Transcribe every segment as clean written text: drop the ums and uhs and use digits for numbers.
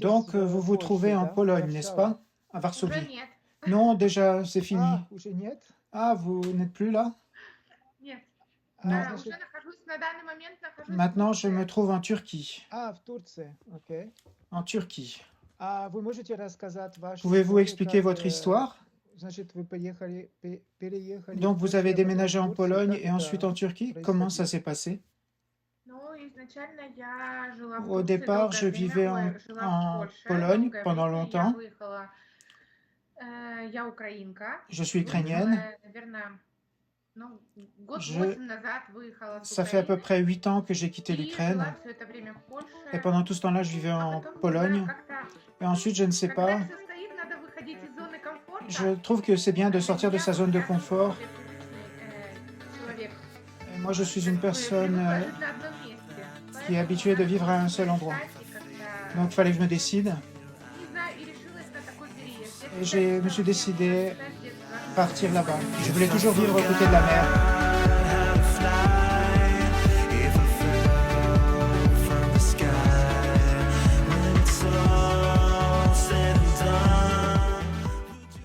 Donc, vous vous trouvez en Pologne, n'est-ce pas? À Уже Varsovie. нет. Non, déjà, c'est fini. Уже нет? Ah, vous n'êtes plus là? Нет. Non. Уже нахожусь, на данный момент нахожусь в Maintenant, je me Турции. trouve en Turquie. В Турции, окей. En Turquie. Вы можете рассказать вашу Pouvez-vous историю, expliquer как, votre histoire? значит, вы переехали Donc, vous avez после этого déménagé в en Турцию, Pologne как et ensuite это en Turquie. Comment ça s'est passé? Ну, изначально я жила в Au Турции départ, je долгое время, vivais жила в en Польше Pologne долгое pendant время. Я longtemps. выехала, я украинка. Je suis Выехала, ukrainienne. наверное, ну, год Je- 8 назад выехала с Ça fait à peu Украины près 8 ans que j'ai quitté и l'Ukraine. жила все это время в Польше. Et pendant tout ce temps-là, je vivais А en потом, не знаю, Pologne. как-то, Et ensuite, je ne sais когда pas. все стоит, надо выходить из зоны комфорта. Je trouve que c'est bien de sortir de sa zone de confort. Я привычный человек. Et moi, je suis une Как бы personne привыкла жить на одном месте. qui est habituée de vivre à un seul endroit. Donc, il fallait que je me décide. Не знаю, и решилась на такой переезд. Et je me suis décidé à partir là-bas. Je voulais toujours vivre aux côtés de la mer.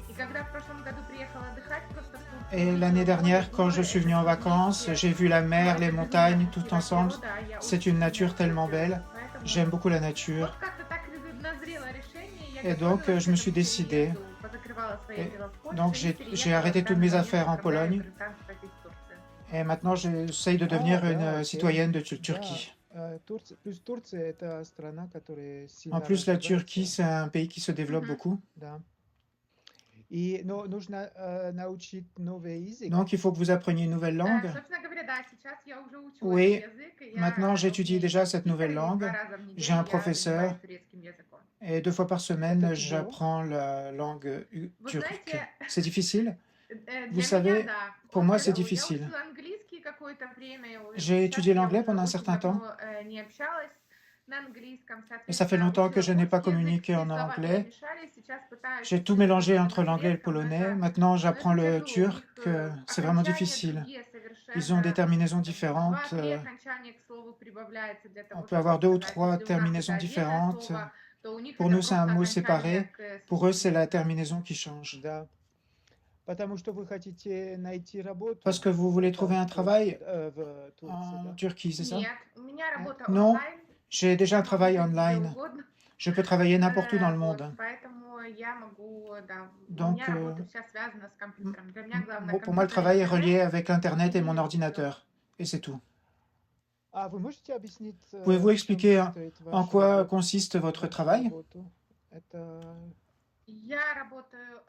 И когда в прошлом году приехала отдыхать, просто в Турцию, Et l'année dernière, quand je suis venu en vacances, j'ai vu la mer, les montagnes, tout ensemble. C'est une nature tellement belle. J'aime beaucoup la nature. Вот как-то так назрело решение. Et donc, je me suis décidé. Donc, j'ai arrêté toutes mes affaires en Pologne. Et maintenant, j'essaye de devenir une citoyenne de Turquie. Плюс Турция — это страна, которая сильно En plus, la развивается. Turquie, c'est un pays qui se développe beaucoup. Да. Но нужно научить новый язык. Donc, il faut que vous appreniez une nouvelle langue. Собственно говоря, да, сейчас я уже учу Oui, этот язык, и я maintenant, j'étudie умею déjà cette и nouvelle два langue. раза в неделю J'ai un я professeur. занимаюсь турецким языком. Et 2 fois par semaine, Это тяжело. j'apprends la langue Вы turque. знаете, C'est difficile? Для Vous savez, меня, да. pour moi, Очень c'est тяжело. difficile. Я учила английский какое-то время. J'ai Сейчас étudié я l'anglais уже pendant un очень certain temps. давно не общалась на английском. Et ça fait longtemps que je n'ai pas communiqué en anglais. J'ai tout mélangé entre l'anglais et le polonais. Maintenant, j'apprends le turc. C'est vraiment difficile. Ils ont des terminaisons différentes. On peut avoir 2 ou 3 terminaisons différentes. Pour nous, c'est un mot séparé. Pour eux, c'est la terminaison qui change. Да. Потому что вы хотите найти работу. Parce que vous voulez trouver un travail в Турции, en да? Turquie, c'est ça? Нет, у меня работа Non, онлайн. j'ai déjà un Я могу travail быть где online. угодно. Je peux travailler n'importe où dans le Вот, monde. поэтому я могу, да, у Donc, меня работа вся связана с компьютером. Для меня главное Bon, pour moi, le компьютер, travail est интернет. relié avec Internet et mon ordinateur. Et c'est tout. Вы можете объяснить, Pouvez-vous в чем expliquer состоит En ваша quoi работа? consiste votre Ваша travail? работа? Это Я работаю,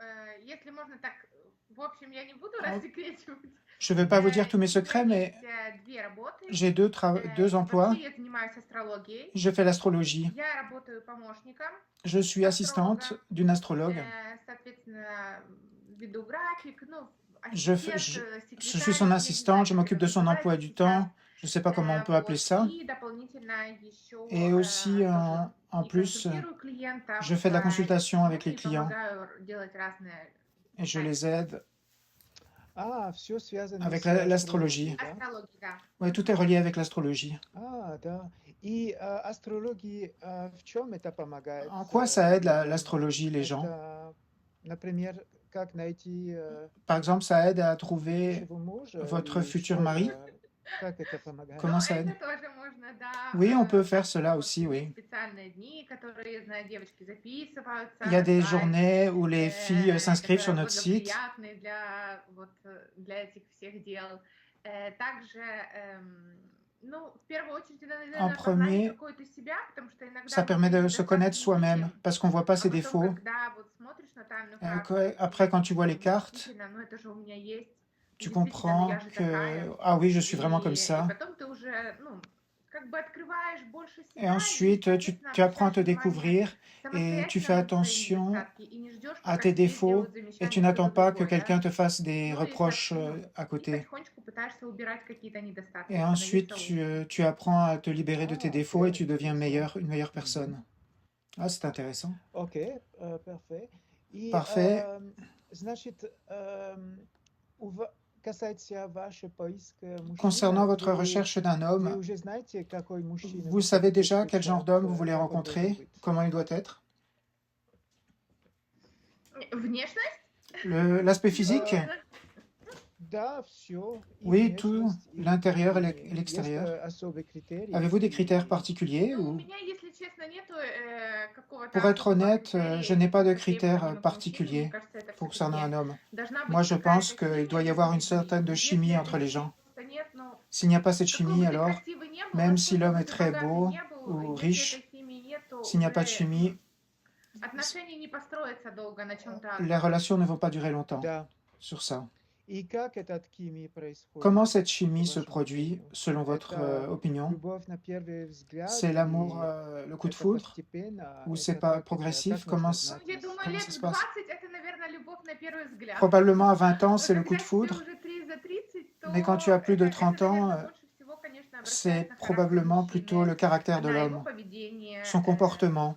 если можно так, в общем, я не буду Ah. рассекречивать. Je ne vais pas vous dire tous mes secrets, mais Есть две работы. j'ai 2 emplois. Вообще я занимаюсь астрологией. Je fais l'astrologie. Я работаю помощником. Je suis assistante d'une astrologue. Соответственно, веду график, ну, Je suis son assistante, je m'occupe de son emploi du temps. Je ne sais pas comment on peut appeler ça. Et aussi, en plus, je fais de la consultation avec les clients et je les aide все связано avec с l'astrologie. астрологией, да? Астрология, да. Oui, tout est relié avec l'astrologie. Да. И астрологии в чем это помогает? En quoi ça aide l'astrologie les gens? Это, например, как найти Par exemple, ça aide à trouver будущего мужа votre или futur что mari. это? Как это помогает? Comment ça Это aide? тоже можно, да. Oui, on peut faire cela aussi, oui. Специальные дни, которые, я знаю, девочки записываются. Il y a des на сайт, journées où les filles s'inscrivent sur которые notre site. благоприятные для, вот, для этих всех дел. Также, ну, в первую очередь, это, наверное, En premier, познание какое-то себя, потому что иногда ça permet de se connaître soi-même parce qu'on ne voit pas ses а потом, défauts. когда вот смотришь натальную Et карту, après, quand tu vois les cartes, действительно, ну это же у меня есть. tu Действительно, comprends я же que, такая. ah oui, je suis vraiment comme И ça. потом ты уже, ну, как бы открываешь больше себя. Et ensuite, tu apprends à te découvrir et tu fais attention à tes défauts et tu n'attends pas que quelqu'un te fasse des reproches à côté. Et ensuite, tu apprends à te libérer de tes défauts et tu deviens une meilleure personne. Ah, c'est intéressant. Ok, parfait. И, Parfait. значит, Concernant votre recherche d'un homme, vous savez déjà quel genre d'homme vous voulez rencontrer, comment il doit être? L'aspect physique? Oui, tout, l'intérieur et l'extérieur. Avez-vous des critères particuliers ou... Pour être honnête, je n'ai pas de critères particuliers concernant un homme. Moi, je pense qu'il doit y avoir une certaine de chimie entre les gens. S'il n'y a pas cette chimie, alors, même si l'homme est très beau ou riche, s'il n'y a pas de chimie, les relations ne vont pas durer longtemps sur ça. Comment cette chimie se produit, selon votre opinion? C'est l'amour, le coup de foudre? Ou c'est pas progressif? Comment ça se passe? Probablement à 20 ans, c'est le coup de foudre. Mais quand tu as plus de 30 ans, c'est probablement plutôt le caractère de l'homme, son comportement,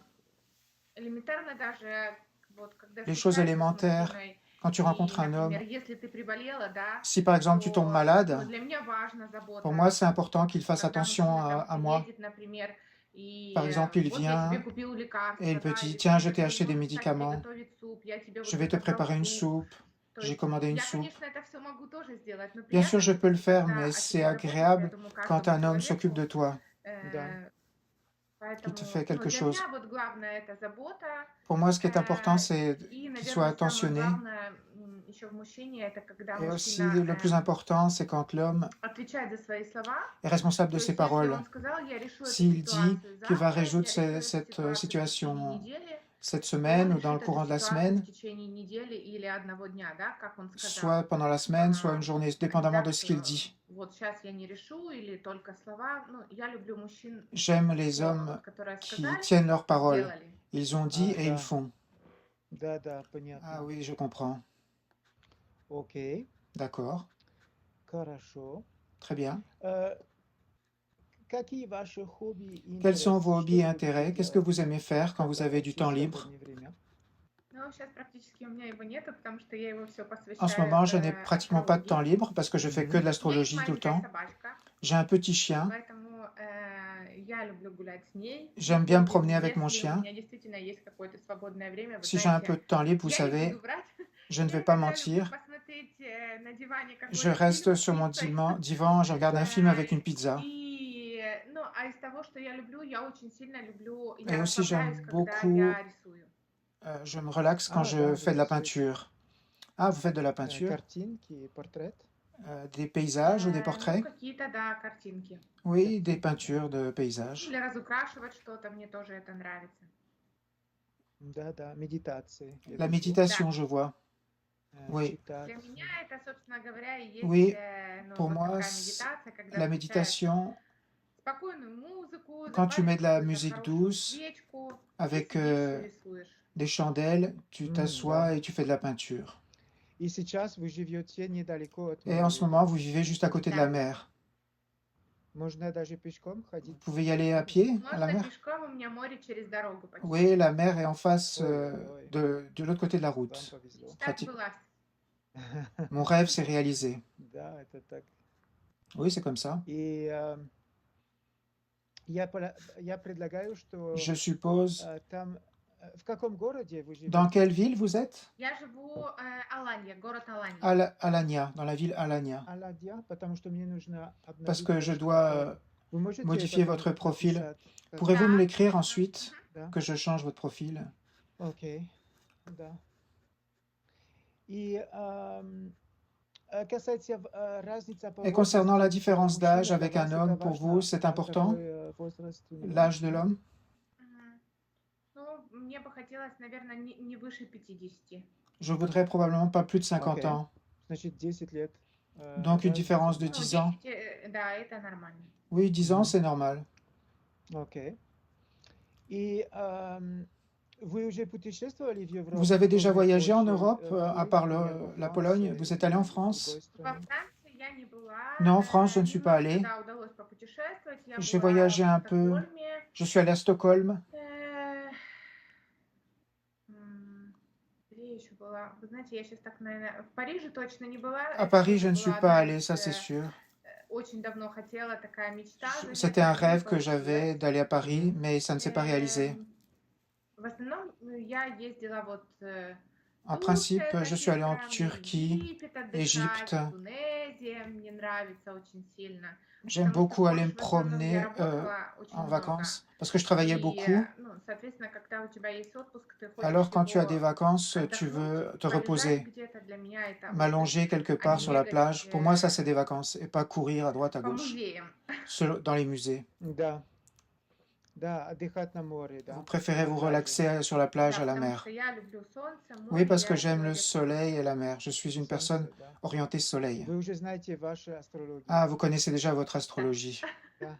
les choses élémentaires. Quand tu rencontres un homme, si par exemple tu tombes malade, pour moi c'est important qu'il fasse attention à moi. Par exemple, il vient et il me dit « Tiens, je t'ai acheté des médicaments, je vais te préparer une soupe, j'ai commandé une soupe. » Bien sûr, je peux le faire, mais c'est agréable quand un homme s'occupe de toi, qui te fait quelque chose. Pour moi, ce qui est important, c'est qu'il soit attentionné. Et aussi, le plus important, c'est quand l'homme est responsable de ses paroles. S'il dit qu'il va résoudre cette situation cette semaine ou dans le courant de la semaine, soit pendant la semaine, soit une journée, dépendamment de ce qu'il dit. J'aime les hommes qui tiennent leurs paroles. Ils ont dit et ils font. Ah oui, je comprends. D'accord. Très bien. Quels sont vos hobbies et intérêts? Qu'est-ce que vous aimez faire quand vous avez du temps libre? En ce moment, je n'ai pratiquement pas de temps libre parce que je fais que de l'astrologie tout le temps. J'ai un petit chien. J'aime bien me promener avec mon chien. Si j'ai un peu de temps libre, vous savez, je ne vais pas mentir. Je reste sur mon divan, je regarde un film avec une pizza. Et aussi, j'aime beaucoup, je me relaxe quand je fais de la peinture. Ah, vous faites de la peinture? Des paysages ou des portraits? Oui, des peintures de paysages. La méditation, je vois. Oui. Oui, pour moi, la méditation, quand tu mets de la musique douce, avec des chandelles, tu t'assois et tu fais de la peinture. Et en ce moment, vous vivez juste à côté de la mer. Vous pouvez y aller à pied à la mer? Oui, la mer est en face de l'autre côté de la route. Pratique. Mon rêve s'est réalisé. Oui, c'est comme ça. Je suppose... Dans quelle ville vous êtes? Alanya, dans la ville Alanya. Parce que je dois modifier votre profil. Pourrez-vous me l'écrire ensuite, que je change votre profil? Et concernant la différence d'âge avec un homme, pour vous, c'est important? L'âge de l'homme? Je voudrais probablement pas plus de 50 ans. Donc une différence de 10 ans. Oui, 10 ans, c'est normal. Vous avez déjà voyagé en Europe, à part la Pologne? Vous êtes allé en France? Non, en France, je ne suis pas allé. J'ai voyagé un peu. Je suis allé à Stockholm. я еще была? Вы знаете, я сейчас так, наверное, в Париже точно не была. À Это Paris, je тоже ne была suis pas одна allée, из... ça c'est sûr. Очень давно хотела, такая мечта C'était заехать, un но не rêve que j'avais получилось. d'aller à Paris, mais ça ne s'est pas réalisé. В основном я ездила вот En Турция, principe, je suis такие allée en страны, Turquie, Египет Égypte. отдыхать, Тунезия мне нравится очень сильно, J'aime потому что в beaucoup aller me Польше в основном я promener работала очень en много. vacances parce que je travaillais И, beaucoup. ну, soответственно, когда у тебя есть отпуск, ты хочешь Alors, quand tu as des его vacances, tu отдохнуть, veux te полежать reposer, где-то. Для меня это отдых, m'allonger quelque а не part sur la бегать plage. Pour moi, ça, c'est des vacances et pas courir à droite, à по gauche, музеям. dans les musées. Да, да, отдыхать на море, да. Vous préférez на vous пляже. relaxer sur la plage, Да, à la потому mer. что я люблю солнце, Oui, море, parce que я j'aime le человек. soleil et la mer. Je suis une personne Солнце, да. orientée soleil. Вы уже знаете вашу астрологию. Ah, vous connaissez déjà votre astrologie. Да.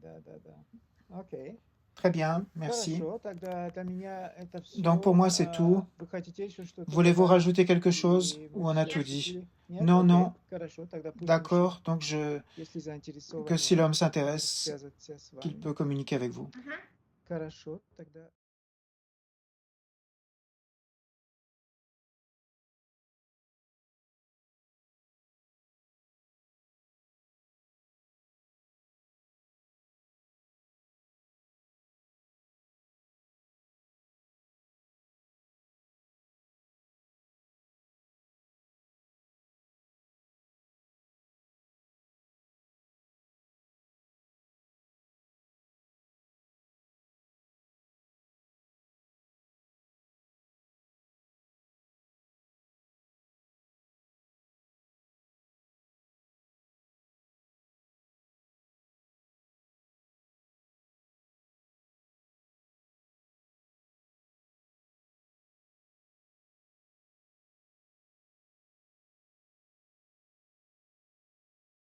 Да, да, да. Окей. Très bien, merci. Хорошо, тогда для меня это все. Donc pour moi, c'est tout. Вы хотите еще что-то Voulez-vous добавить? rajouter quelque chose Или ou мы on a всё tout dit? обсудили? Нет? Non, Окей, non. Хорошо, тогда пусть D'accord, donc мужчина, если заинтересован, que si может l'homme s'intéresse, связаться с qu'il вами. peut communiquer avec vous. Хорошо, тогда